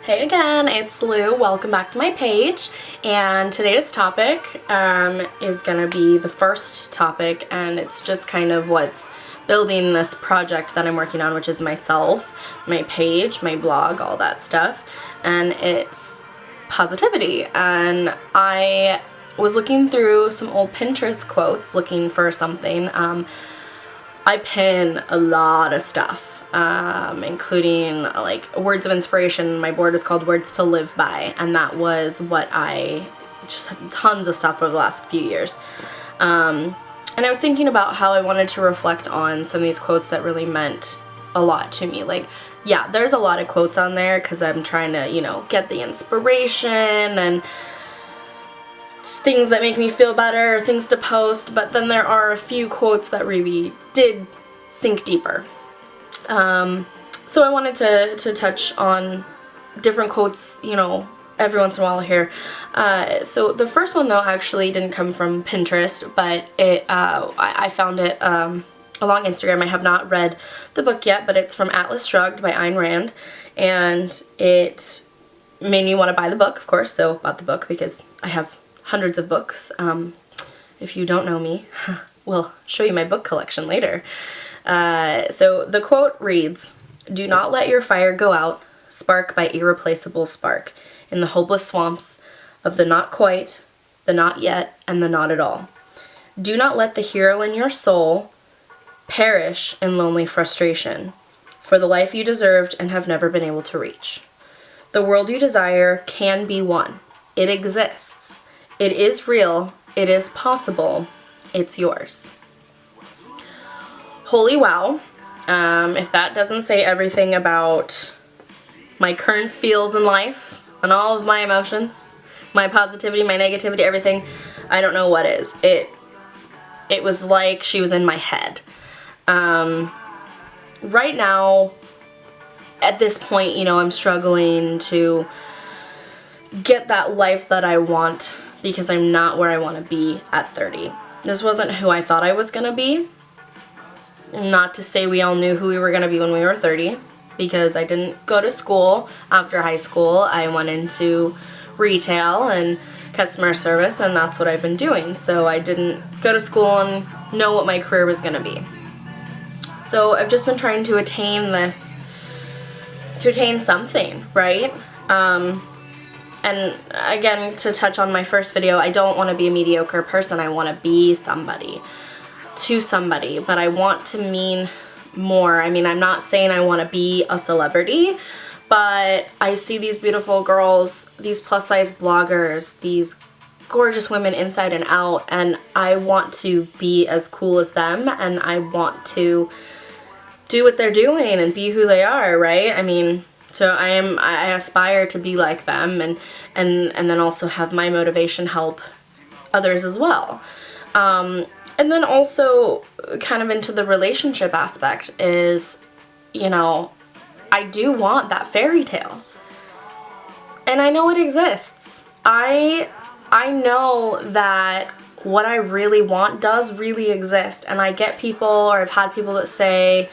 Hey again, it's Lou. Welcome back to my page, and today's topic is going to be the first topic, and it's just kind of what's building this project that I'm working on, which is myself, my page, my blog, all that stuff, and it's positivity. And I was looking through some old Pinterest quotes looking for something. I pin a lot of stuff. Including like words of inspiration. My board is called Words to Live By, and that was what I just had tons of stuff over the last few years. And I was thinking about how I wanted to reflect on some of these quotes that really meant a lot to me. Like, yeah, there's a lot of quotes on there because I'm trying to, get the inspiration and things that make me feel better, things to post, but then there are a few quotes that really did sink deeper. So I wanted to touch on different quotes, every once in a while here. So the first one though actually didn't come from Pinterest, but I found it along Instagram. I have not read the book yet, but it's from Atlas Shrugged by Ayn Rand, and it made me want to buy the book, of course, so bought the book because I have hundreds of books. If you don't know me, we'll show you my book collection later. So the quote reads, "Do not let your fire go out, spark by irreplaceable spark, in the hopeless swamps of the not quite, the not yet, and the not at all. Do not let the hero in your soul perish in lonely frustration, for the life you deserved and have never been able to reach. The world you desire can be won. It exists. It is real. It is possible. It's yours." Holy wow. If that doesn't say everything about my current feels in life and all of my emotions, my positivity, my negativity, everything, I don't know what is. It was like she was in my head. Right now, at this point, I'm struggling to get that life that I want because I'm not where I want to be at 30. This wasn't who I thought I was going to be. Not to say we all knew who we were going to be when we were 30, because I didn't go to school after high school. I went into retail and customer service, and that's what I've been doing. So I didn't go to school and know what my career was going to be. So I've just been trying to attain something, right? And again, to touch on my first video, I don't want to be a mediocre person. I want to be somebody. To somebody, but I want to mean more. I mean, I'm not saying I want to be a celebrity, but I see these beautiful girls, these plus-size bloggers, these gorgeous women inside and out, and I want to be as cool as them, and I want to do what they're doing and be who they are, right? I mean, so I aspire to be like them, and then also have my motivation help others as well. And then also, kind of into the relationship aspect is, I do want that fairy tale. And I know it exists. I know that what I really want does really exist. And I get people, or I've had people that say,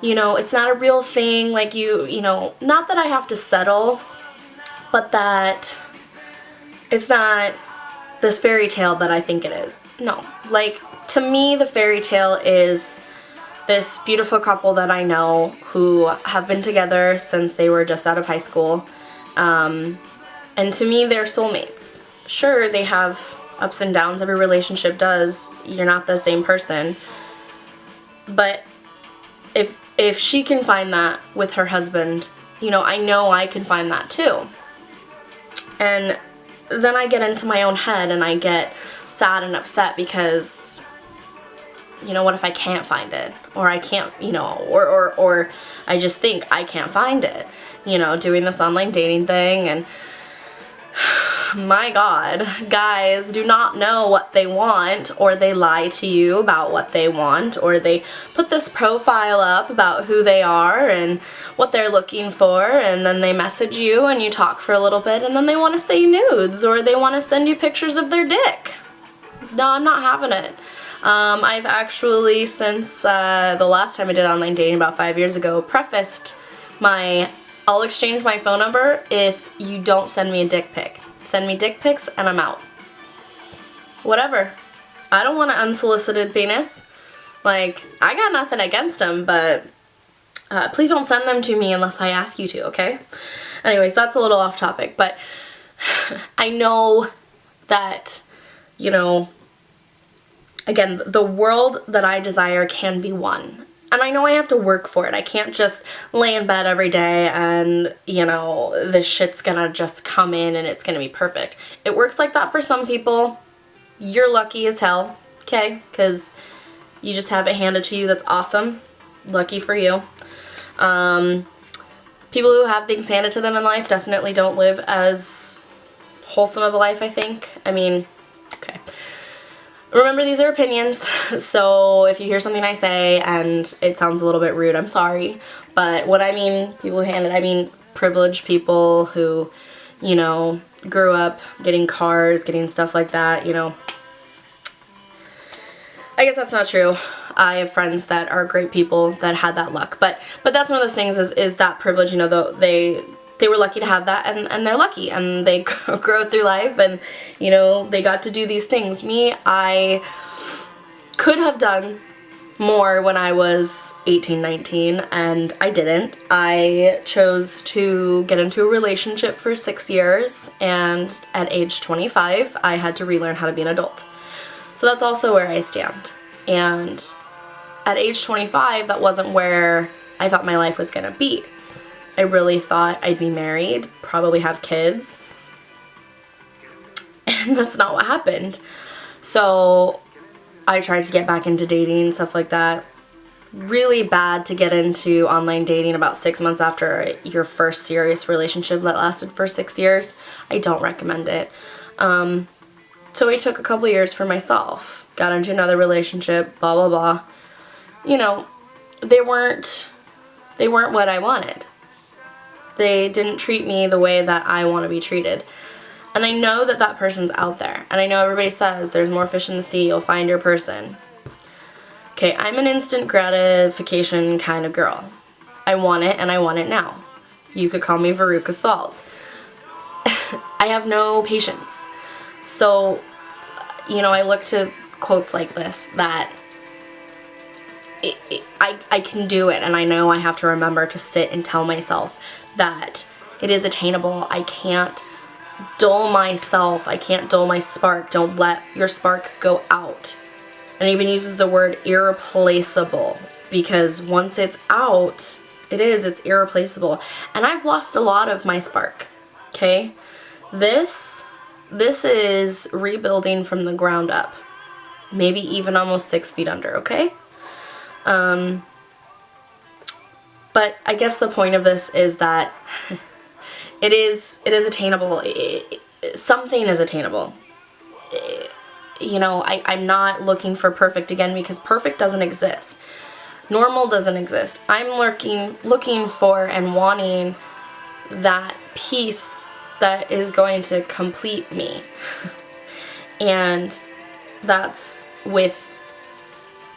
it's not a real thing, like not that I have to settle, but that it's not this fairy tale that I think it is. No, like, to me, the fairy tale is this beautiful couple that I know who have been together since they were just out of high school. And to me, they're soulmates. Sure, they have ups and downs. Every relationship does. You're not the same person. But if she can find that with her husband, I know I can find that too. And then I get into my own head and I get sad and upset because, what if I can't find it? Or I can't, or I just think I can't find it, doing this online dating thing. And my God, guys do not know what they want, or they lie to you about what they want, or they put this profile up about who they are and what they're looking for, and then they message you and you talk for a little bit, and then they want to say nudes, or they want to send you pictures of their dick. No, I'm not having it. I've actually, since the last time I did online dating about 5 years ago, prefaced my I'll exchange my phone number if you don't send me a dick pic. Send me dick pics and I'm out. Whatever. I don't want an unsolicited penis. Like, I got nothing against them, but please don't send them to me unless I ask you to, okay? Anyways, that's a little off topic, but I know that, you know, again, the world that I desire can be won. And I know I have to work for it. I can't just lay in bed every day and, you know, this shit's gonna just come in and it's gonna be perfect. It works like that for some people. You're lucky as hell, okay? Because you just have it handed to you. That's awesome. Lucky for you. People who have things handed to them in life definitely don't live as wholesome of a life, I think. I mean, okay. Remember, these are opinions, so if you hear something I say and it sounds a little bit rude, I'm sorry. But what I mean, people who hand it, I mean privileged people who, you know, grew up getting cars, getting stuff like that, you know. I guess that's not true. I have friends that are great people that had that luck. But that's one of those things is that privilege, you know, they were lucky to have that, and they're lucky, and they grow through life, and, you know, they got to do these things. Me, I could have done more when I was 18, 19, and I didn't. I chose to get into a relationship for 6 years, and at age 25, I had to relearn how to be an adult. So that's also where I stand. And at age 25, that wasn't where I thought my life was gonna be. I really thought I'd be married, probably have kids, and that's not what happened. So I tried to get back into dating, stuff like that. Really bad to get into online dating about 6 months after your first serious relationship that lasted for 6 years. I don't recommend it. So I took a couple years for myself, got into another relationship, blah, blah, blah. You know, they weren't what I wanted. They didn't treat me the way that I want to be treated. And I know that that person's out there. And I know everybody says there's more fish in the sea, you'll find your person. Okay, I'm an instant gratification kind of girl. I want it and I want it now. You could call me Veruca Salt. I have no patience. So, you know, I look to quotes like this that I can do it, and I know I have to remember to sit and tell myself that it is attainable. I can't dull myself. I can't dull my spark. Don't let your spark go out. And it even uses the word irreplaceable, because once it's out, it's irreplaceable. And I've lost a lot of my spark, okay? This is rebuilding from the ground up. Maybe even almost 6 feet under, okay? But I guess the point of this is that it is attainable. Something is attainable. You know, I'm not looking for perfect again, because perfect doesn't exist. Normal doesn't exist. I'm looking for and wanting that piece that is going to complete me. And that's with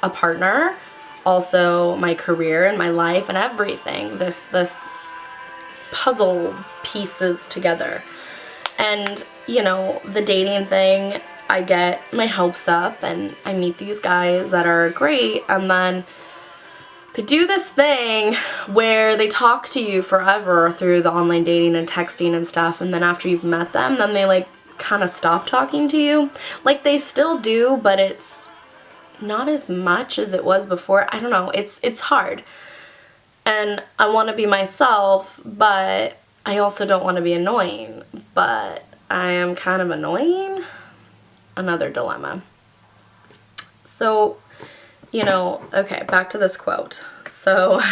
a partner, also my career and my life and everything. This puzzle pieces together. And, you know, the dating thing, I get my hopes up and I meet these guys that are great, and then they do this thing where they talk to you forever through the online dating and texting and stuff, and then after you've met them, then they like kind of stop talking to you. Like, they still do, but it's not as much as it was before. I don't know. It's hard. And I want to be myself, but I also don't want to be annoying. But I am kind of annoying. Another dilemma. So, you know, okay, back to this quote. So,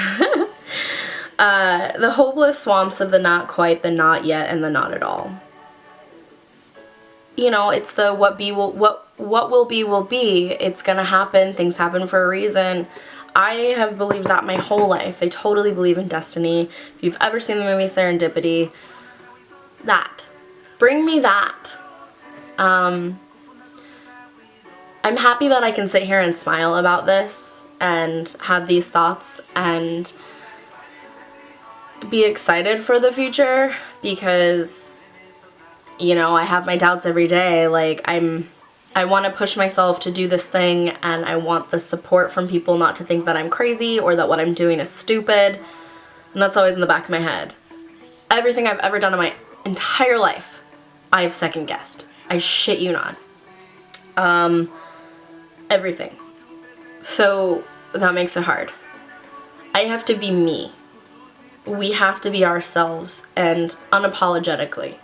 the hopeless swamps of the not quite, the not yet, and the not at all. You know, it's the what will be will be. It's gonna happen. Things happen for a reason. I have believed that my whole life. I totally believe in destiny. If you've ever seen the movie Serendipity, that. Bring me that. I'm happy that I can sit here and smile about this and have these thoughts, and be excited for the future because, you know, I have my doubts every day. Like, I want to push myself to do this thing, and I want the support from people not to think that I'm crazy or that what I'm doing is stupid. And that's always in the back of my head. Everything I've ever done in my entire life, I've second guessed. I shit you not. Everything. So that makes it hard. I have to be me. We have to be ourselves, and unapologetically.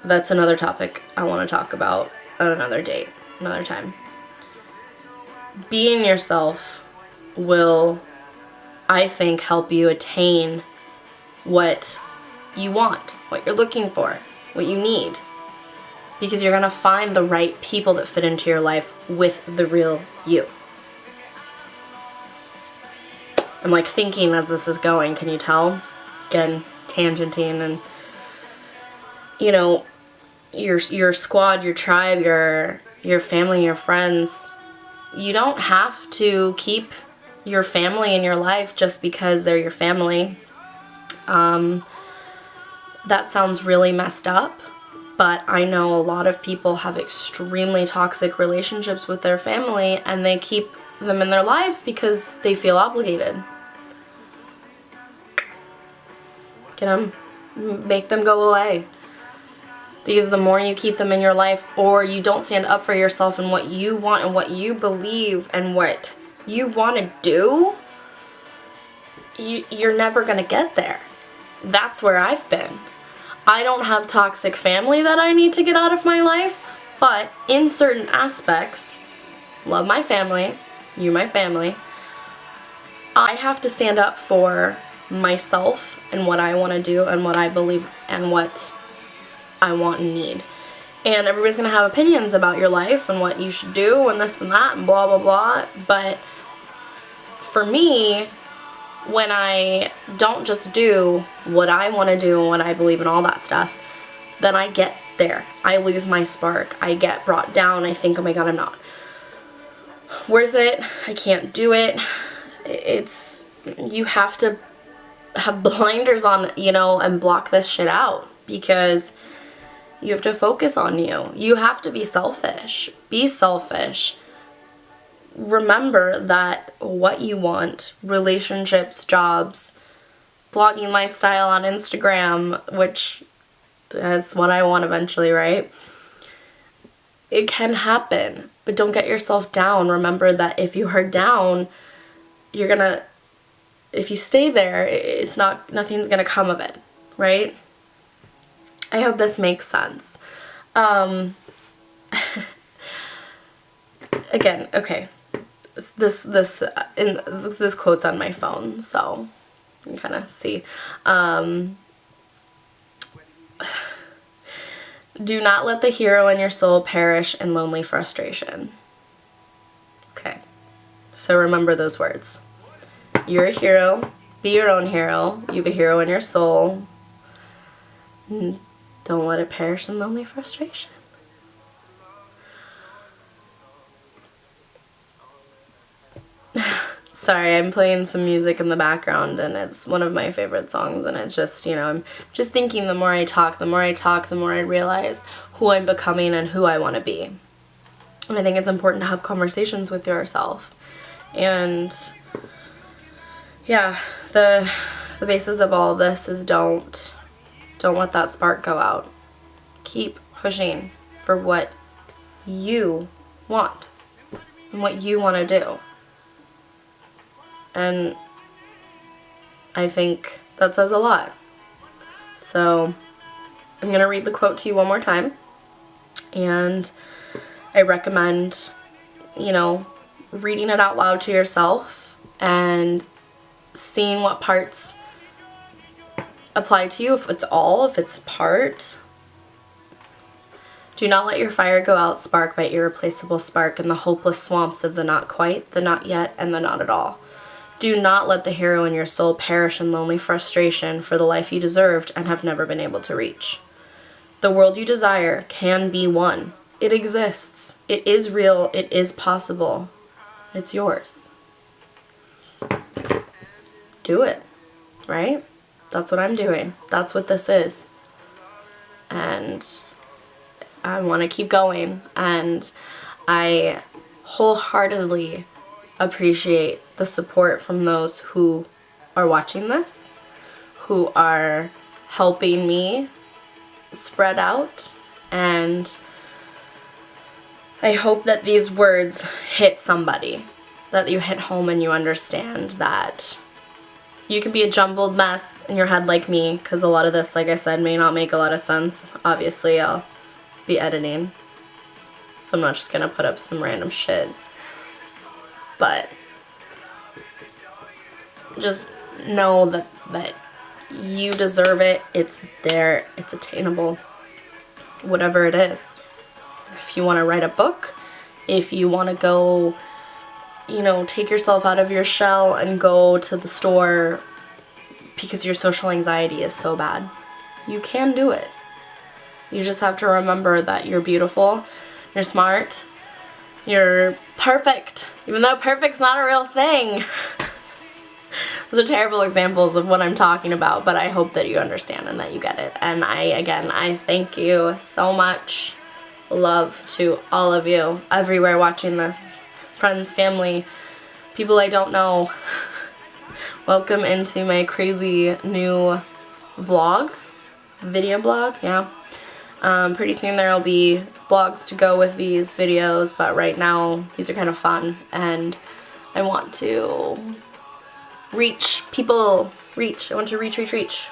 That's another topic I want to talk about on another date, another time. Being yourself will, I think, help you attain what you want, what you're looking for, what you need. Because you're going to find the right people that fit into your life with the real you. I'm like thinking as this is going, can you tell? Again, tangenting, and you know, your squad, your tribe, your family, your friends, you don't have to keep your family in your life just because they're your family. That sounds really messed up, but I know a lot of people have extremely toxic relationships with their family, and they keep them in their lives because they feel obligated. Get them, make them go away. Because the more you keep them in your life, or you don't stand up for yourself and what you want and what you believe and what you want to do, you're never going to get there. That's where I've been. I don't have toxic family that I need to get out of my life, but in certain aspects, love my family, you my family, I have to stand up for myself and what I want to do and what I believe and what I want and need. And everybody's going to have opinions about your life and what you should do and this and that and blah, blah, blah. But for me, when I don't just do what I want to do and what I believe and all that stuff, then I get there. I lose my spark. I get brought down. I think, oh my God, I'm not worth it. I can't do it. It's, you have to have blinders on, you know, and block this shit out, because you have to focus on you. You have to be selfish. Be selfish. Remember that what you want, relationships, jobs, blogging lifestyle on Instagram, which is what I want eventually, right? It can happen, but don't get yourself down. Remember that if you are down, you're gonna, if you stay there, it's not, nothing's gonna come of it, right? I hope this makes sense. Again, okay. This quote's on my phone, so you can kind of see. Do not let the hero in your soul perish in lonely frustration. Okay, so remember those words. You're a hero. Be your own hero. You have a hero in your soul. Don't let it perish in lonely frustration. Sorry, I'm playing some music in the background, and it's one of my favorite songs, and it's just, you know, I'm just thinking the more I talk, the more I realize who I'm becoming and who I want to be. And I think it's important to have conversations with yourself. And yeah, the basis of all this is don't let that spark go out. Keep pushing for what you want and what you want to do. And I think that says a lot. So I'm going to read the quote to you one more time. And I recommend, you know, reading it out loud to yourself and seeing what parts apply to you, if it's all, if it's part. Do not let your fire go out, spark by irreplaceable spark in the hopeless swamps of the not quite, the not yet, and the not at all. Do not let the hero in your soul perish in lonely frustration for the life you deserved and have never been able to reach. The world you desire can be won. It exists. It is real. It is possible. It's yours. Do it, right? That's what I'm doing. That's what this is. And I want to keep going. And I wholeheartedly appreciate the support from those who are watching this, who are helping me spread out. And I hope that these words hit somebody, that you hit home and you understand that you can be a jumbled mess in your head like me, because a lot of this, like I said, may not make a lot of sense. Obviously, I'll be editing, so I'm not just gonna put up some random shit. But just know that you deserve it. It's there. It's attainable. Whatever it is. If you want to write a book, if you want to go, you know, take yourself out of your shell and go to the store because your social anxiety is so bad, you can do it. You just have to remember that you're beautiful, you're smart, you're perfect, even though perfect's not a real thing. Those are terrible examples of what I'm talking about, but I hope that you understand and that you get it. And I thank you so much. Love to all of you everywhere watching this. Friends, family, people I don't know. Welcome into my crazy new vlog, video blog, yeah. Pretty soon there will be blogs to go with these videos, but right now these are kind of fun, and I want to reach people, I want to reach.